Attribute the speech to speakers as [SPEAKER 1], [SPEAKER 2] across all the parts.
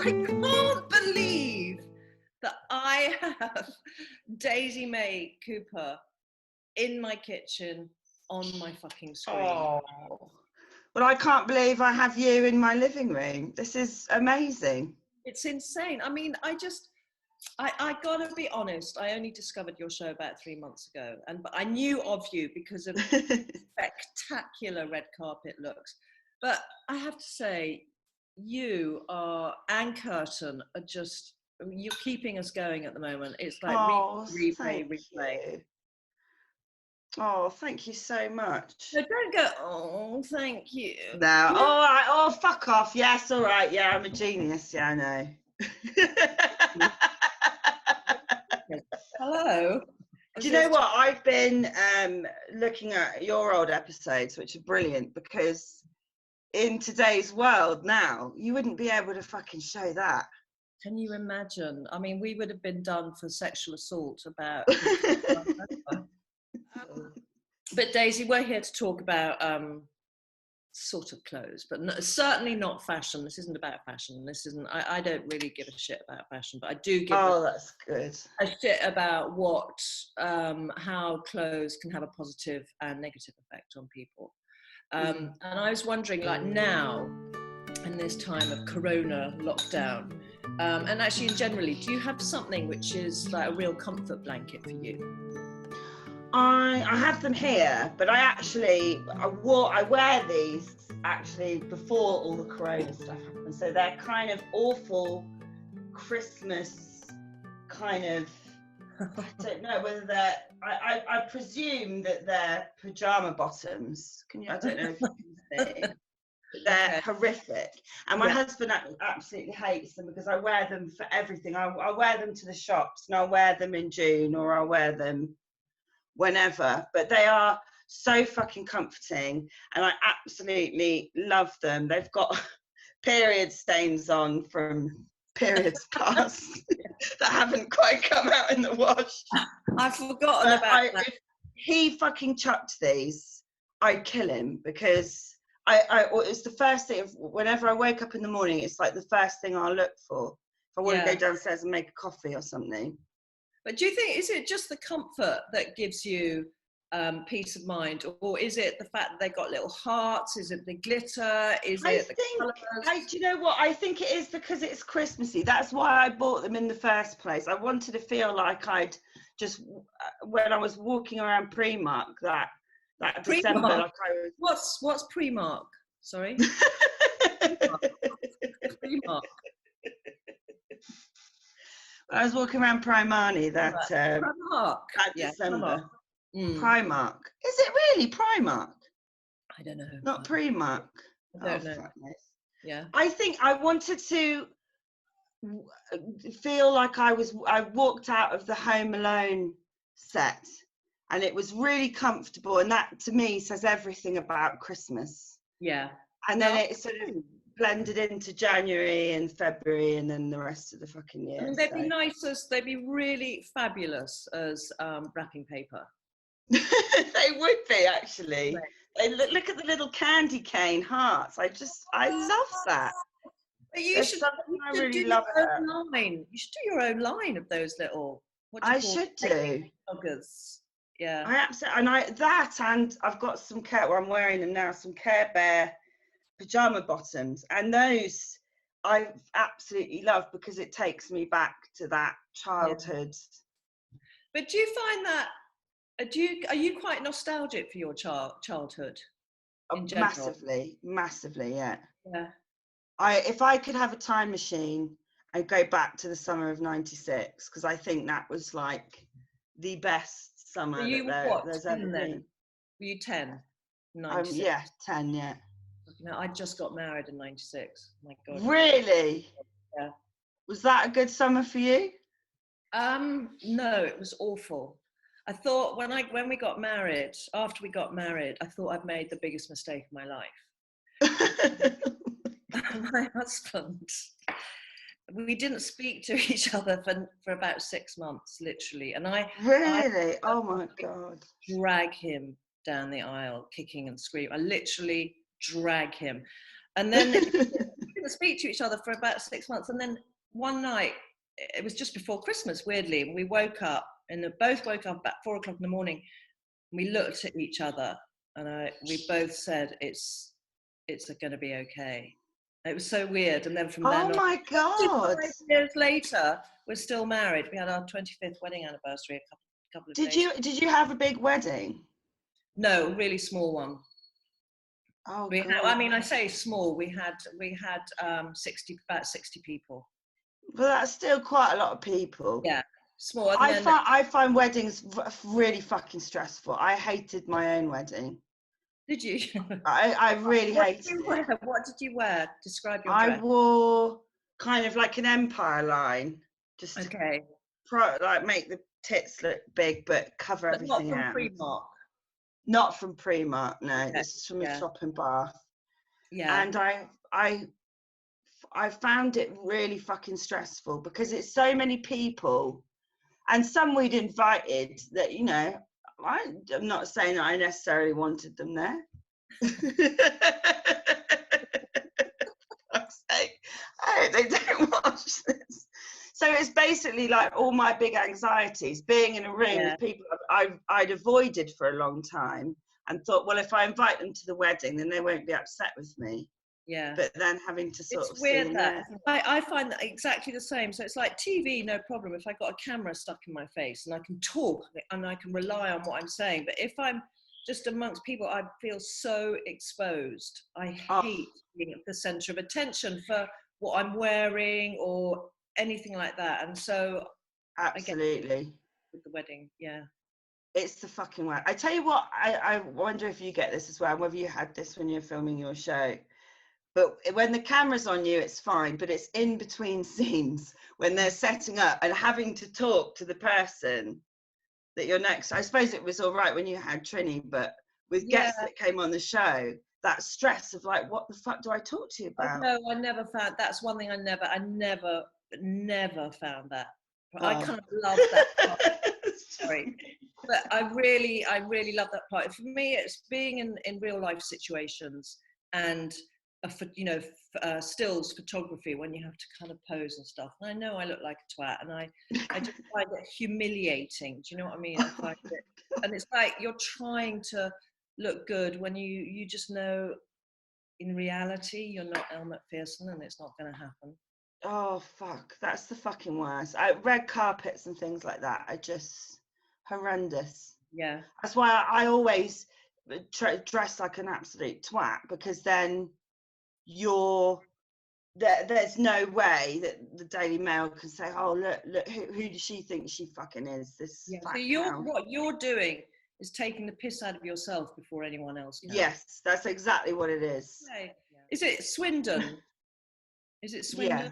[SPEAKER 1] can't believe that I have Daisy May Cooper in my kitchen on my fucking screen.
[SPEAKER 2] Oh. Well, I can't believe I have you in my living room. This is amazing.
[SPEAKER 1] It's insane. I mean, I gotta be honest, I only discovered your show about 3 months ago, but I knew of you because of spectacular red carpet looks. But I have to say, you and Curtin are just, you're keeping us going at the moment. It's like replay.
[SPEAKER 2] You. Oh, thank you so much.
[SPEAKER 1] So don't go, oh, thank you.
[SPEAKER 2] No, all right, oh, fuck off. Yes, all right, yeah, I'm a genius. Yeah, I know.
[SPEAKER 1] Hello.
[SPEAKER 2] Do you know what? I've been looking at your old episodes, which are brilliant, because in today's world now, you wouldn't be able to fucking show that.
[SPEAKER 1] Can you imagine? I mean, we would have been done for sexual assault about... But Daisy, we're here to talk about sort of clothes, but certainly not fashion. This isn't about fashion. This isn't. I don't really give a shit about fashion, but I do give.
[SPEAKER 2] That's good.
[SPEAKER 1] A shit about how clothes can have a positive and negative effect on people. And I was wondering, like now, in this time of Corona lockdown, and actually, generally, do you have something which is like a real comfort blanket for you?
[SPEAKER 2] I have them here, but I wear these actually before all the Corona stuff happened. So they're kind of awful Christmas kind of, I don't know whether they're, I presume that they're pajama bottoms. I don't know if you can see. But they're horrific. And my husband absolutely hates them because I wear them for everything. I wear them to the shops, and I'll wear them in June, or I'll wear them whenever, but they are so fucking comforting and I absolutely love them. They've got period stains on from periods past that haven't quite come out in the wash.
[SPEAKER 1] I've forgotten about that.
[SPEAKER 2] If he fucking chucked these, I'd kill him, because it's the first thing. Whenever I wake up in the morning, it's like the first thing I'll look for if I want to go downstairs and make a coffee or something.
[SPEAKER 1] But do you think, is it just the comfort that gives you peace of mind, or is it the fact that they've got little hearts? Is it the glitter? Do
[SPEAKER 2] you know what? I think it is because it's Christmassy. That's why I bought them in the first place. I wanted to feel like I'd just, when I was walking around Primark that December, like I was...
[SPEAKER 1] What's Primark? Sorry? Primark.
[SPEAKER 2] I was walking around Primani that December. Primark. Is it really Primark?
[SPEAKER 1] I don't know.
[SPEAKER 2] Not Primark.
[SPEAKER 1] I don't know. Yeah.
[SPEAKER 2] I think I wanted to feel like I walked out of the Home Alone set, and it was really comfortable, and that to me says everything about Christmas.
[SPEAKER 1] Yeah.
[SPEAKER 2] And then it sort of blended into January and February and then the rest of the fucking year.
[SPEAKER 1] I mean, they'd be really fabulous as wrapping paper.
[SPEAKER 2] They would be, actually. Right. Look at the little candy cane hearts. I love that.
[SPEAKER 1] But you should do your own line of those little.
[SPEAKER 2] I should do.
[SPEAKER 1] Joggers. Yeah.
[SPEAKER 2] I absolutely, and I've got some I'm wearing them now, some Care Bear pajama bottoms, and those I absolutely love because it takes me back to that childhood.
[SPEAKER 1] But do you find that are you quite nostalgic for your childhood in general?
[SPEAKER 2] Massively, yeah.
[SPEAKER 1] Yeah.
[SPEAKER 2] If I could have a time machine, I'd go back to the summer of '96, because I think that was like the best summer there's ever been.
[SPEAKER 1] Were you 10?
[SPEAKER 2] 10, yeah.
[SPEAKER 1] No, I just got married in '96. My God.
[SPEAKER 2] Really?
[SPEAKER 1] Yeah.
[SPEAKER 2] Was that a good summer for you?
[SPEAKER 1] No, it was awful. I thought when we got married, after we got married, I thought I'd made the biggest mistake of my life. My husband, we didn't speak to each other for about 6 months, literally. And
[SPEAKER 2] oh my God.
[SPEAKER 1] Drag him down the aisle, kicking and screaming. I literally drag him. And then didn't speak to each other for about 6 months. And then one night, it was just before Christmas, weirdly, and we woke up, and both woke up about 4 o'clock in the morning. And we looked at each other, and we both said, it's going to be okay. It was so weird. And then from then on,
[SPEAKER 2] my God.
[SPEAKER 1] 5 years later, we're still married. We had our 25th wedding anniversary a couple of days.
[SPEAKER 2] Did you have a big wedding?
[SPEAKER 1] No, a really small one.
[SPEAKER 2] Oh,
[SPEAKER 1] We
[SPEAKER 2] God.
[SPEAKER 1] had, I mean, I say small. We had about 60 people.
[SPEAKER 2] But that's still quite a lot of people.
[SPEAKER 1] Yeah, small.
[SPEAKER 2] I find weddings really fucking stressful. I hated my own wedding.
[SPEAKER 1] Did you?
[SPEAKER 2] I really hated it.
[SPEAKER 1] What did you wear? Describe your
[SPEAKER 2] I
[SPEAKER 1] dress.
[SPEAKER 2] wore kind of like an empire line, just
[SPEAKER 1] Okay.
[SPEAKER 2] like make the tits look big, but cover everything
[SPEAKER 1] not from
[SPEAKER 2] out.
[SPEAKER 1] Primark.
[SPEAKER 2] Not from Primark, no.
[SPEAKER 1] Okay.
[SPEAKER 2] This is from a shop in Bath.
[SPEAKER 1] Yeah.
[SPEAKER 2] And I found it really fucking stressful because it's so many people, and some we'd invited that, you know, I'm not saying that I necessarily wanted them there. Fuck's sake. I hope they don't watch this. So it's basically like all my big anxieties, being in a room with people I'd avoided for a long time, and thought, well, if I invite them to the wedding, then they won't be upset with me.
[SPEAKER 1] Yeah.
[SPEAKER 2] But then having to sort of
[SPEAKER 1] it's weird
[SPEAKER 2] see
[SPEAKER 1] that I find that exactly the same. So it's like TV, no problem. If I got a camera stuck in my face and I can talk and I can rely on what I'm saying. But if I'm just amongst people, I feel so exposed. I hate being at the center of attention for what I'm wearing or anything like that. And so
[SPEAKER 2] absolutely
[SPEAKER 1] with the wedding, yeah.
[SPEAKER 2] It's the fucking way. I tell you what, I wonder if you get this as well, whether you had this when you're filming your show. But when the camera's on you, it's fine. But it's in between scenes when they're setting up and having to talk to the person that you're next. I suppose it was all right when you had Trini, but with guests that came on the show, that stress of like, what the fuck do I talk to you about?
[SPEAKER 1] No, I never found. That's one thing I never found that. I kind of love that part. Sorry. But I really love that part. For me, it's being in real life situations and stills photography when you have to kind of pose and stuff. And I know I look like a twat, and I just find it humiliating. Do you know what I mean? I find it, and it's like you're trying to look good when you just know in reality you're not Elle Macpherson, and it's not going to happen.
[SPEAKER 2] Oh fuck, that's the fucking worst. Red carpets and things like that are just horrendous.
[SPEAKER 1] Yeah,
[SPEAKER 2] that's why I always dress like an absolute twat, because then there's no way that the Daily Mail can say, oh look who does she think she fucking is, this fat cow.
[SPEAKER 1] What you're doing is taking the piss out of yourself before anyone else can.
[SPEAKER 2] Yes, that's exactly what it is.
[SPEAKER 1] Okay. Is it Swindon? Is it Swindon?
[SPEAKER 2] Yeah.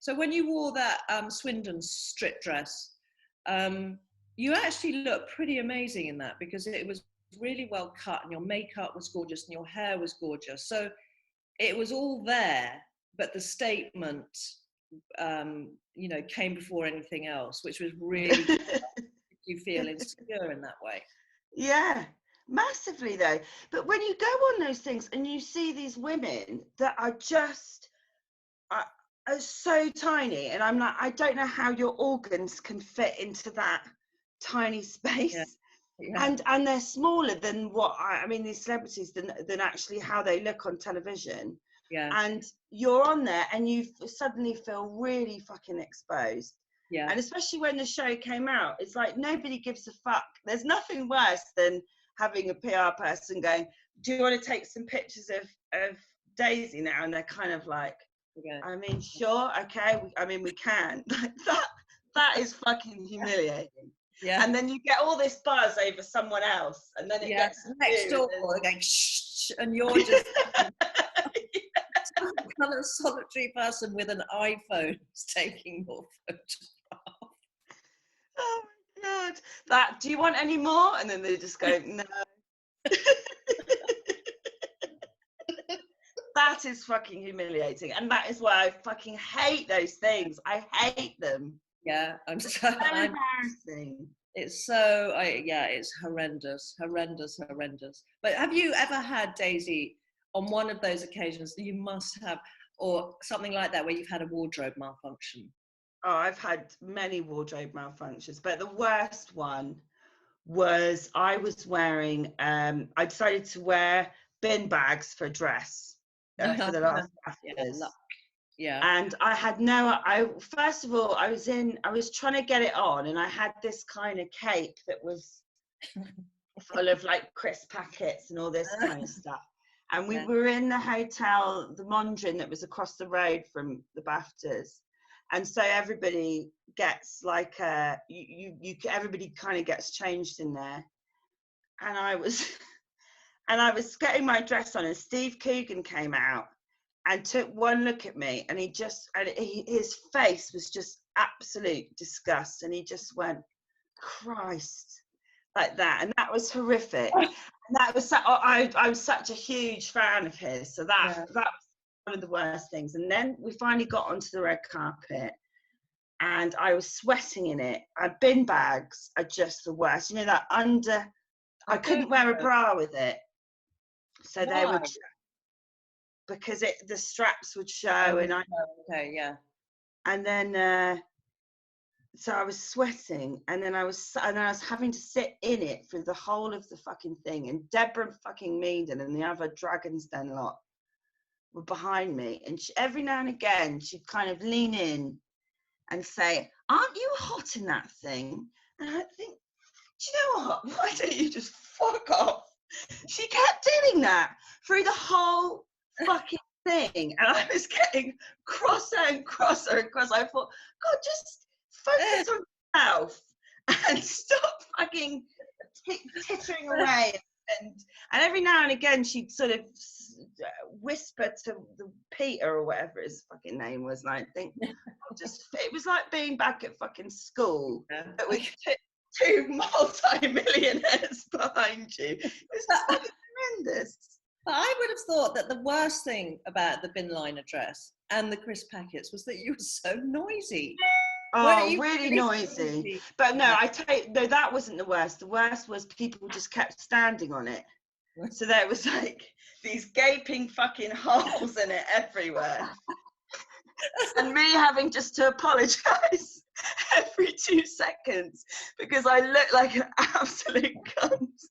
[SPEAKER 1] So when you wore that Swindon strip dress, you actually looked pretty amazing in that, because it was really well cut and your makeup was gorgeous and your hair was gorgeous. So it was all there, but the statement, came before anything else, which was really you feel insecure in that way.
[SPEAKER 2] Yeah, massively though. But when you go on those things and you see these women that are just are so tiny, and I'm like, I don't know how your organs can fit into that tiny space. Yeah. Yeah. And they're smaller than these celebrities than actually how they look on television.
[SPEAKER 1] Yeah.
[SPEAKER 2] And you're on there and you suddenly feel really fucking exposed.
[SPEAKER 1] Yeah.
[SPEAKER 2] And especially when the show came out, it's like nobody gives a fuck. There's nothing worse than having a PR person going, do you want to take some pictures of Daisy now? And they're kind of like, I mean, sure, okay, we can. Like that is fucking humiliating.
[SPEAKER 1] Yeah.
[SPEAKER 2] And then you get all this buzz over someone else, and then it gets
[SPEAKER 1] next door, going shh, and you're just some kind of solitary person with an iPhone taking your photograph.
[SPEAKER 2] Oh my god! Do you want any more? And then they just go, no. That is fucking humiliating, and that is why I fucking hate those things. I hate them.
[SPEAKER 1] Yeah,
[SPEAKER 2] it's so embarrassing.
[SPEAKER 1] It's so, it's horrendous. But have you ever had, Daisy, on one of those occasions, you must have, or something like that, where you've had a wardrobe malfunction?
[SPEAKER 2] Oh, I've had many wardrobe malfunctions, but the worst one was I was wearing, I decided to wear bin bags for a dress for the last BAFTAs.
[SPEAKER 1] Yeah.
[SPEAKER 2] And I had first of all, I was trying to get it on, and I had this kind of cape that was full of like crisp packets and all this kind of stuff. And we were in the hotel, the Mondrian, that was across the road from the BAFTAs. And so everybody gets like everybody kind of gets changed in there. And I was getting my dress on, and Steve Coogan came out and took one look at me, and his face was just absolute disgust, and he just went, Christ, like that. And that was horrific. And that was I was such a huge fan of his, so that was one of the worst things. And then we finally got onto the red carpet, and I was sweating in it. Bin bags are just the worst. You know, that I couldn't wear a bra with it, so they would, because the straps would show, and and then so I was sweating, and then I was having to sit in it for the whole of the fucking thing. And Deborah fucking Meaden and the other Dragon's Den lot were behind me, and every now and again she'd kind of lean in and say, "Aren't you hot in that thing?" And I think, do you know what? Why don't you just fuck off? She kept doing that through the whole fucking thing, and I was getting crosser and crosser and crosser. I thought, God, just focus on yourself and stop fucking tittering away. And every now and again she'd sort of whisper to Peter or whatever his fucking name was, and I think it was like being back at fucking school, but with two multi-millionaires behind you. It was just fucking horrendous.
[SPEAKER 1] But I would have thought that the worst thing about the bin liner dress and the crisp packets was that you were so noisy.
[SPEAKER 2] Oh, really noisy. But no, no, that wasn't the worst. The worst was people just kept standing on it. So there was like these gaping fucking holes in it everywhere. And me having just to apologise every 2 seconds because I looked like an absolute cunt.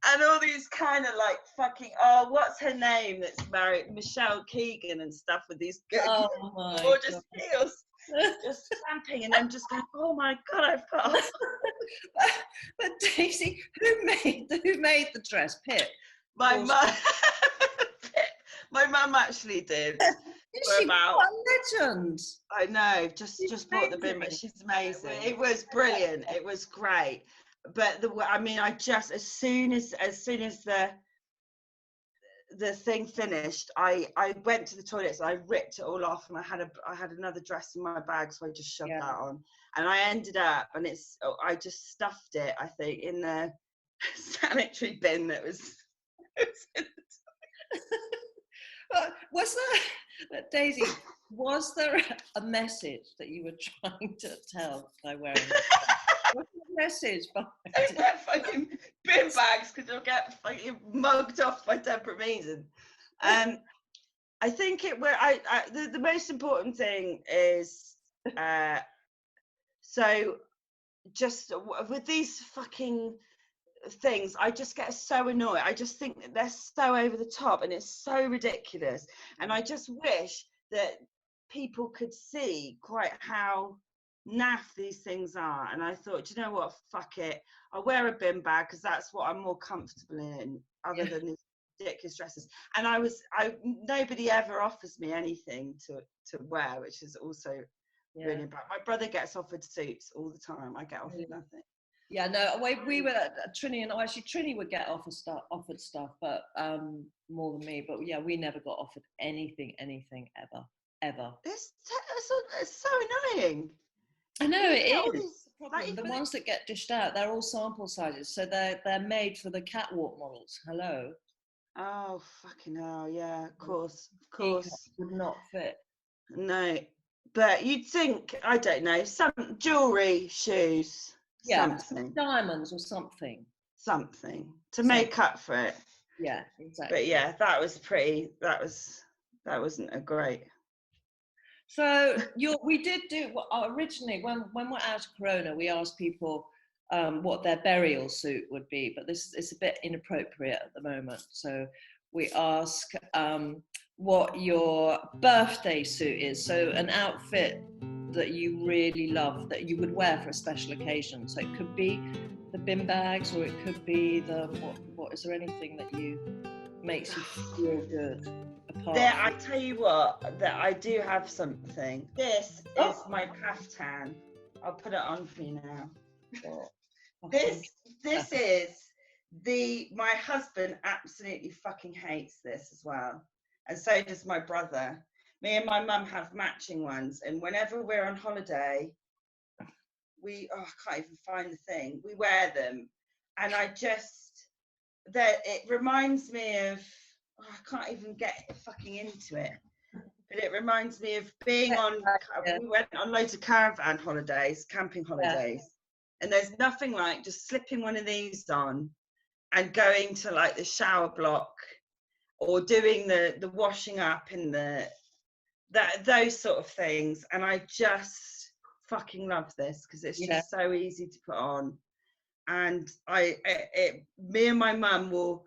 [SPEAKER 2] And all these kind of like fucking, what's her name that's married? Michelle Keegan and stuff, with these gorgeous heels. Just stamping, and I'm just going, oh my God, I've got
[SPEAKER 1] But Daisy, who made the dress? Pip?
[SPEAKER 2] My mum. Pip. My mum actually did.
[SPEAKER 1] She's a legend.
[SPEAKER 2] I know, just bought the bin, but she's amazing. It was brilliant. It was great. But I just, as soon as the thing finished, I went to the toilets and I ripped it all off, and I had another dress in my bag, so I just shoved that on, and I ended up, and I just stuffed it, I think, in the sanitary bin that was in the toilet.
[SPEAKER 1] Was there, Daisy, was there a message that you were trying to tell by wearing it? What's the message?
[SPEAKER 2] Don't wear fucking bin bags because you'll get fucking mugged off by Deborah Meaden. I think the most important thing is so just with these fucking things, I just get so annoyed. I just think that they're so over the top and it's so ridiculous, and I just wish that people could see quite how naff these things are. And I thought, do you know what, fuck it, I'll wear a bin bag because that's what I'm more comfortable in, other than these ridiculous dresses. And nobody ever offers me anything to wear, which is also really bad. My brother gets offered suits all the time. I get offered nothing.
[SPEAKER 1] Yeah, no, we were Trini, and actually Trini would get offered stuff, but more than me. But yeah, we never got offered anything ever.
[SPEAKER 2] It's so annoying.
[SPEAKER 1] I know it is. The ones that get dished out, they're all sample sizes, so they're made for the catwalk models. Hello.
[SPEAKER 2] Oh fucking hell! Yeah, of course.
[SPEAKER 1] Would not fit.
[SPEAKER 2] No, but you'd think, I don't know, some jewelry, shoes, something,
[SPEAKER 1] diamonds or something
[SPEAKER 2] to make up for it.
[SPEAKER 1] Yeah, exactly.
[SPEAKER 2] But yeah, that was that wasn't a great.
[SPEAKER 1] So we did do originally when we're out of Corona, we asked people what their burial suit would be, but this is a bit inappropriate at the moment. So we ask what your birthday suit is. So an outfit that you really love that you would wear for a special occasion. So it could be the bin bags, or it could be the what is there anything that makes you feel good?
[SPEAKER 2] I tell you what, that I do have something. This is my kaftan. I'll put it on for you now. This is my husband absolutely fucking hates this as well, and so does my brother. Me and my mum have matching ones, and whenever we're on holiday, I can't even find the thing. We wear them, and it reminds me of. I can't even get fucking into it, but it reminds me of being on. We went on loads of caravan holidays, camping holidays, and there's nothing like just slipping one of these on and going to like the shower block or doing the washing up in those sort of things. And I just fucking love this because it's just so easy to put on. And me and my mum will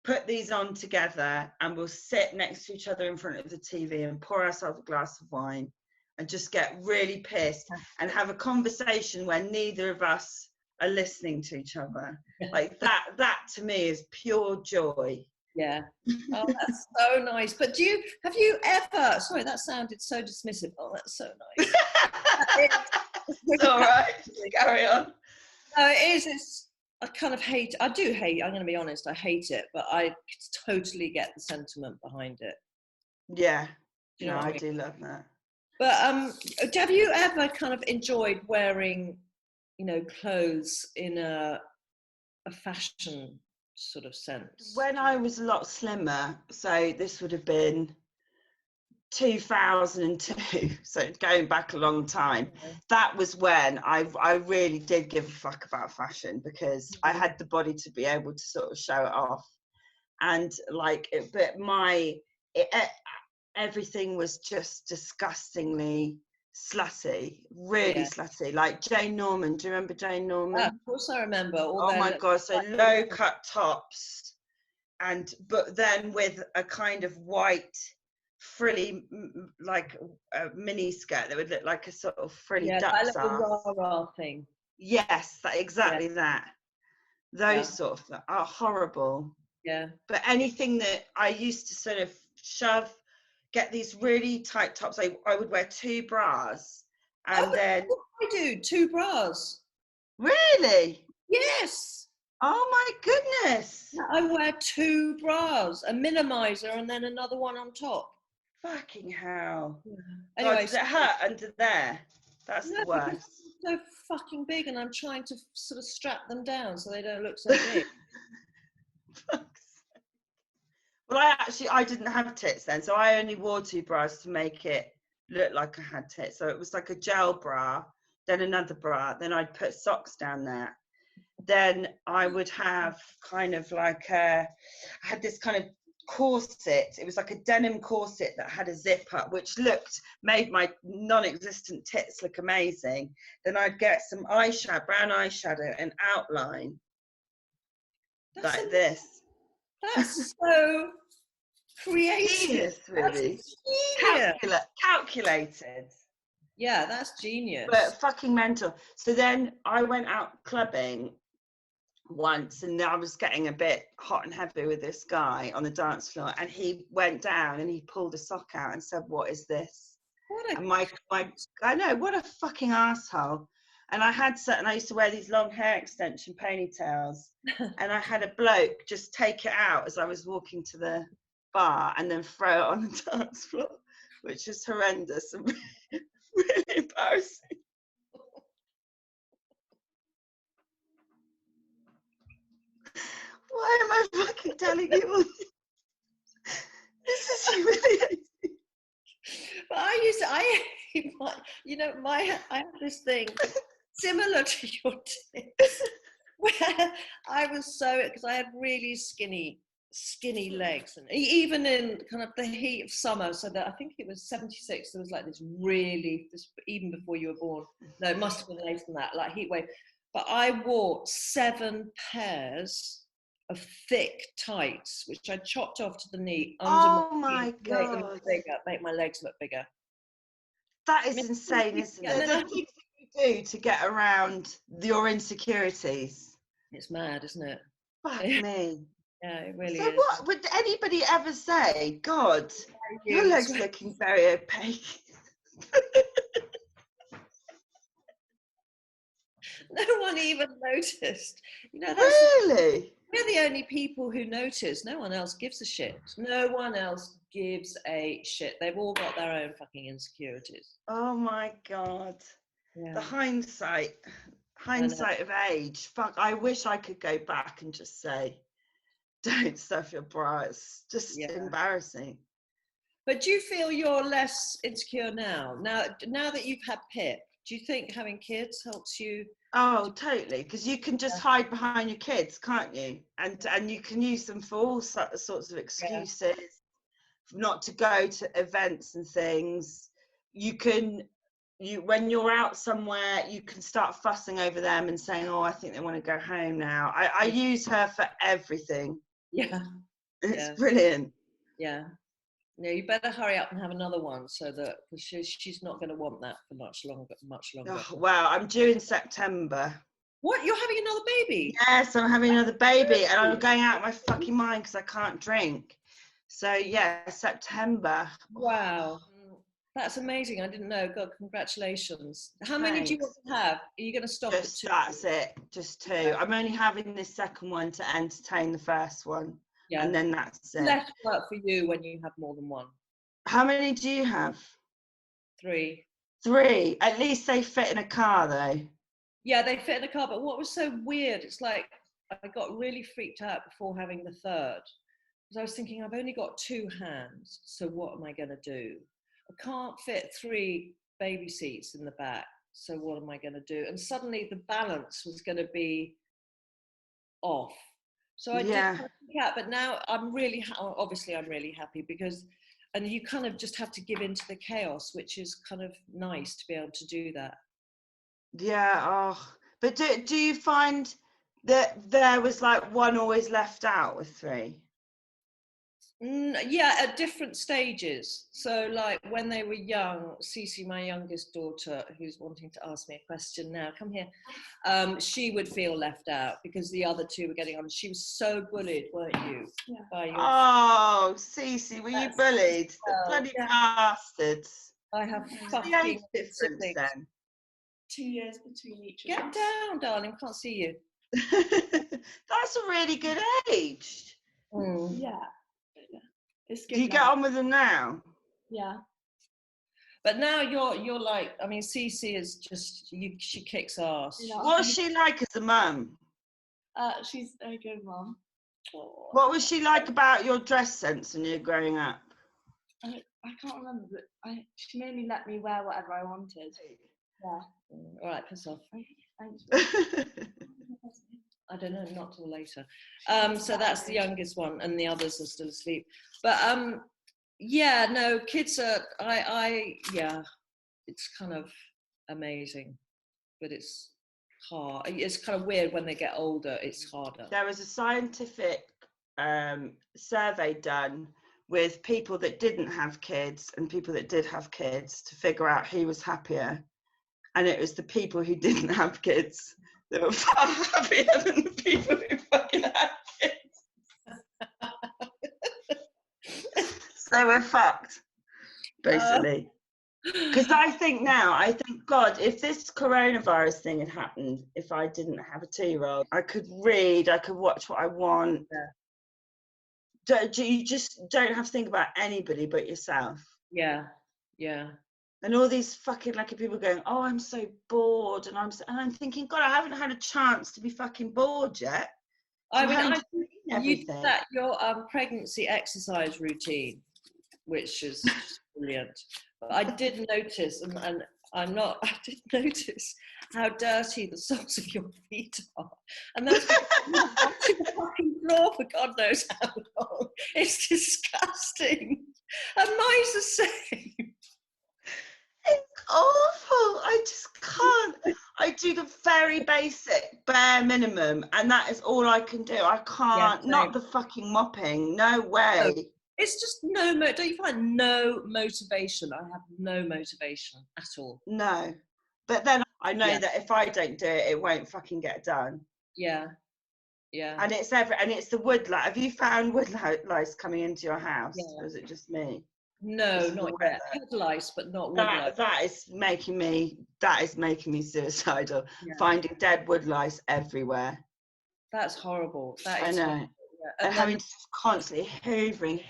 [SPEAKER 2] put these on together, and we'll sit next to each other in front of the TV and pour ourselves a glass of wine and just get really pissed and have a conversation where neither of us are listening to each other. Like that to me is pure joy.
[SPEAKER 1] Yeah. Oh, that's so nice. But have you ever, sorry, that sounded so dismissive. Oh, that's so nice.
[SPEAKER 2] It's all right. Carry on.
[SPEAKER 1] No, it's I kind of hate, I'm going to be honest, I hate it, but I totally get the sentiment behind it.
[SPEAKER 2] Yeah.
[SPEAKER 1] Do you know
[SPEAKER 2] I do love that.
[SPEAKER 1] But have you ever kind of enjoyed wearing, clothes in a fashion sort of sense?
[SPEAKER 2] When I was a lot slimmer, so this would have been 2002, so going back a long time, that was when I really did give a fuck about fashion, because I had the body to be able to sort of show it off, and everything was just disgustingly slutty, really slutty, like Jane Norman. Do you remember Jane Norman?
[SPEAKER 1] Yeah, of course I remember.
[SPEAKER 2] Oh my god, so low cut tops, but then with a kind of white frilly, like a mini skirt that would look like a sort of frilly duck's
[SPEAKER 1] rah thing.
[SPEAKER 2] Yes, that. Those sort of things are horrible.
[SPEAKER 1] Yeah.
[SPEAKER 2] But anything that I used to sort of get these really tight tops. I would wear 2 bras, and then
[SPEAKER 1] I do 2 bras.
[SPEAKER 2] Really?
[SPEAKER 1] Yes.
[SPEAKER 2] Oh my goodness.
[SPEAKER 1] I wear 2 bras, a minimizer and then another one on top.
[SPEAKER 2] Fucking hell.
[SPEAKER 1] Yeah. Anyway,
[SPEAKER 2] does it hurt under there? That's the worst.
[SPEAKER 1] So fucking big, and I'm trying to sort of strap them down so they don't look so big.
[SPEAKER 2] Well, I didn't have tits then, so I only wore 2 bras to make it look like I had tits. So it was like a gel bra, then another bra, then I'd put socks down there. Then I would have kind of like I had this kind of corset. It was like a denim corset that had a zip up, which made my non-existent tits look amazing. Then I'd get some brown eyeshadow and outline like this.
[SPEAKER 1] That's so creative.
[SPEAKER 2] Genius, really. Calculated.
[SPEAKER 1] Yeah, that's genius.
[SPEAKER 2] But fucking mental. So then I went out clubbing once, and I was getting a bit hot and heavy with this guy on the dance floor, and he went down and he pulled a sock out and said, "What is this?" I know, what a fucking asshole. And I used to wear these long hair extension ponytails, and I had a bloke just take it out as I was walking to the bar and then throw it on the dance floor, which is horrendous and really embarrassing. Why am I fucking telling you all this? This is humiliating.
[SPEAKER 1] But I have this thing similar to your tits, where I was because I had really skinny skinny legs, and even in kind of the heat of summer, so that I think it was 76, there was like this even before you were born, no, it must have been later than that, like heat wave. But I wore 7 pairs of thick tights, which I chopped off to the knee
[SPEAKER 2] Oh my God.
[SPEAKER 1] make my legs look bigger.
[SPEAKER 2] That is insane, isn't it? The things that you do to get around your insecurities.
[SPEAKER 1] It's mad, isn't it?
[SPEAKER 2] Fuck me.
[SPEAKER 1] Yeah, it really
[SPEAKER 2] so
[SPEAKER 1] is.
[SPEAKER 2] What would anybody ever say? God, your legs looking very opaque.
[SPEAKER 1] No one even noticed. You know,
[SPEAKER 2] Really?
[SPEAKER 1] We're the only people who notice. No one else gives a shit. No one else gives a shit. They've all got their own fucking insecurities.
[SPEAKER 2] Oh my God.
[SPEAKER 1] Yeah.
[SPEAKER 2] The hindsight of age. Fuck, I wish I could go back and just say, don't stuff your bra. It's just embarrassing.
[SPEAKER 1] But do you feel you're less insecure now? Now that you've had Pip, do you think having kids helps you?
[SPEAKER 2] Oh, totally. Because you can just hide behind your kids, can't you? And you can use them for all sorts of excuses, not to go to events and things. When you're out somewhere, you can start fussing over them and saying, oh, I think they want to go home now. I use her for everything.
[SPEAKER 1] Yeah.
[SPEAKER 2] It's brilliant.
[SPEAKER 1] Yeah. No, you better hurry up and have another one, so that she's not going to want that for much longer.
[SPEAKER 2] Oh, wow, I'm due in September.
[SPEAKER 1] What? You're having another baby?
[SPEAKER 2] Yes, I'm having another baby, and I'm going out of my fucking mind because I can't drink. So yeah, September.
[SPEAKER 1] Wow, that's amazing. I didn't know. God, congratulations. How many do you want to have? Are you going to stop at 2?
[SPEAKER 2] That's it, just 2. I'm only having this second one to entertain the first one. Yeah. And then that's it.
[SPEAKER 1] Less work for you when you have more than one.
[SPEAKER 2] How many do you have?
[SPEAKER 1] 3.
[SPEAKER 2] 3. At least they fit in a car, though.
[SPEAKER 1] Yeah, they fit in a car. But what was so weird, it's like I got really freaked out before having the third. Because I was thinking, I've only got 2 hands, so what am I going to do? I can't fit 3 baby seats in the back, so what am I going to do? And suddenly the balance was going to be off. So I did freak out, but now I'm really, obviously I'm really happy because, and you kind of just have to give into the chaos, which is kind of nice to be able to do that.
[SPEAKER 2] Yeah, but do you find that there was like one always left out with 3?
[SPEAKER 1] Yeah, at different stages. So like when they were young, Cece, my youngest daughter, who's wanting to ask me a question now, come here, she would feel left out because the other 2 were getting on. She was so bullied, weren't you?
[SPEAKER 2] Oh, Cece, were you bullied? The bloody bastards.
[SPEAKER 1] I have fucking
[SPEAKER 2] difference then.
[SPEAKER 3] 2 years between each of
[SPEAKER 1] us. Get down, darling, can't see you.
[SPEAKER 2] That's a really good age.
[SPEAKER 3] Yeah. It's good.
[SPEAKER 2] Do you get on with them now?
[SPEAKER 3] Yeah.
[SPEAKER 1] But now you're like, I mean, Cece is just, she kicks ass.
[SPEAKER 2] What's she like as a mum?
[SPEAKER 3] She's a good mum.
[SPEAKER 2] What was she like about your dress sense when you were growing up?
[SPEAKER 3] I can't remember, but she made me let me wear whatever I wanted. Yeah.
[SPEAKER 1] All right, piss off.
[SPEAKER 3] Thanks.
[SPEAKER 1] I don't know, not till later. So that's the youngest one, and the others are still asleep. But yeah, no, kids are. Yeah, it's kind of amazing, but it's hard. It's kind of weird when they get older. It's harder.
[SPEAKER 2] There was a scientific survey done with people that didn't have kids and people that did have kids to figure out who was happier, and it was the people who didn't have kids. They were far happier than the people who fucking had kids. So we're fucked, basically. Because I think, God, if this coronavirus thing had happened, if I didn't have a 2-year-old, I could read, I could watch what I want. You just don't have to think about anybody but yourself.
[SPEAKER 1] Yeah.
[SPEAKER 2] And all these fucking lucky people going, oh, I'm so bored. And I'm thinking, God, I haven't had a chance to be fucking bored yet.
[SPEAKER 1] I mean, you did that, your pregnancy exercise routine, which is brilliant. But I did notice, and I did notice how dirty the soles of your feet are. And that's because you've been watching the fucking floor for God knows how long. It's disgusting. And mine's the same.
[SPEAKER 2] It's awful. I just can't. I do the very basic bare minimum, and that is all I can do. I can't.
[SPEAKER 1] Yeah,
[SPEAKER 2] not the fucking mopping. No way.
[SPEAKER 1] No. It's just don't you find no motivation? I have no motivation at all.
[SPEAKER 2] No. But then I know
[SPEAKER 1] Yeah.
[SPEAKER 2] that if I don't do it, it won't fucking get done.
[SPEAKER 1] Yeah. Yeah.
[SPEAKER 2] And it's the woodlice. Have you found woodlice coming into your house?
[SPEAKER 1] Yeah.
[SPEAKER 2] Or is it just me?
[SPEAKER 1] No, not yet. Head lice, but not wood lice.
[SPEAKER 2] That is making me suicidal.
[SPEAKER 1] Yeah.
[SPEAKER 2] Finding dead woodlice everywhere.
[SPEAKER 1] That's horrible. That
[SPEAKER 2] I
[SPEAKER 1] is
[SPEAKER 2] know.
[SPEAKER 1] horrible. Yeah.
[SPEAKER 2] And having to constantly hoovering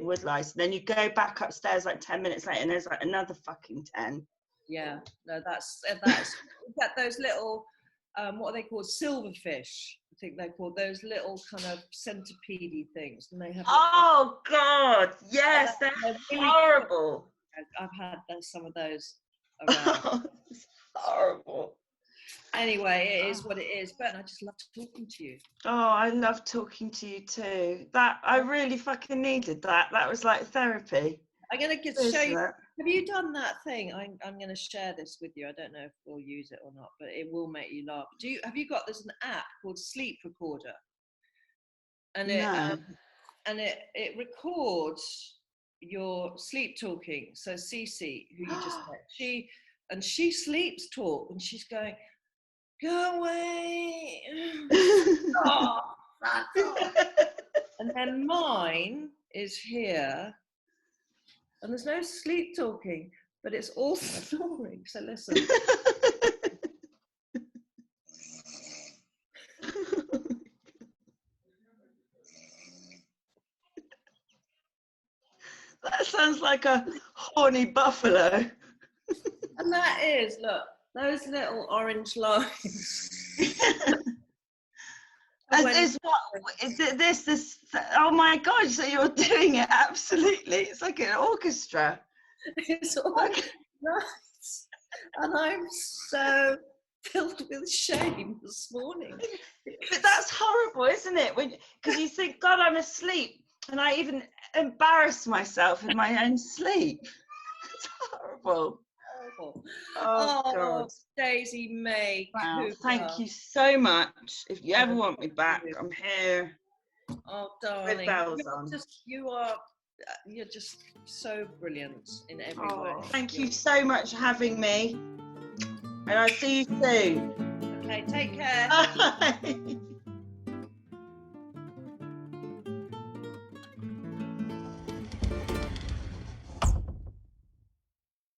[SPEAKER 2] woodlice. And then you go back upstairs like 10 minutes later and there's like another fucking 10.
[SPEAKER 1] Yeah. No, that's get those little what are they called? Silverfish. I think they're called, those little kind of centipede things. And they have
[SPEAKER 2] Oh God, yes, they're
[SPEAKER 1] really
[SPEAKER 2] horrible.
[SPEAKER 1] I've had some of those around.
[SPEAKER 2] It's horrible.
[SPEAKER 1] Anyway, it is what it is. But I just love talking to you.
[SPEAKER 2] Oh, I love talking to you too. That I really fucking needed that. That was like therapy.
[SPEAKER 1] I'm going to show you. Have you done that thing? I'm going to share this with you. I don't know if we'll use it or not, but it will make you laugh. Have you got, there's an app called Sleep Recorder, and it records your sleep talking. So Cece, who you just met, she sleeps talk, and she's going, "Go away." Oh, and then mine is here. And there's no sleep talking, but it's all snoring. So listen.
[SPEAKER 2] That sounds like a horny buffalo.
[SPEAKER 1] And that is, look, those little orange lines.
[SPEAKER 2] This oh my God, so you're doing it absolutely. It's like an orchestra.
[SPEAKER 1] It's all nice. And I'm so filled with shame this morning.
[SPEAKER 2] But that's horrible, isn't it? Because you think, God, I'm asleep. And I even embarrass myself in my own sleep. It's horrible. Oh God.
[SPEAKER 1] Daisy May.
[SPEAKER 2] Wow. Thank you so much. If you ever want me back, I'm here.
[SPEAKER 1] Oh, darling.
[SPEAKER 2] With bells on.
[SPEAKER 1] You're just so brilliant in every way.
[SPEAKER 2] Thank you so much for having me. And I'll see you soon.
[SPEAKER 1] Okay, take care.
[SPEAKER 2] Bye.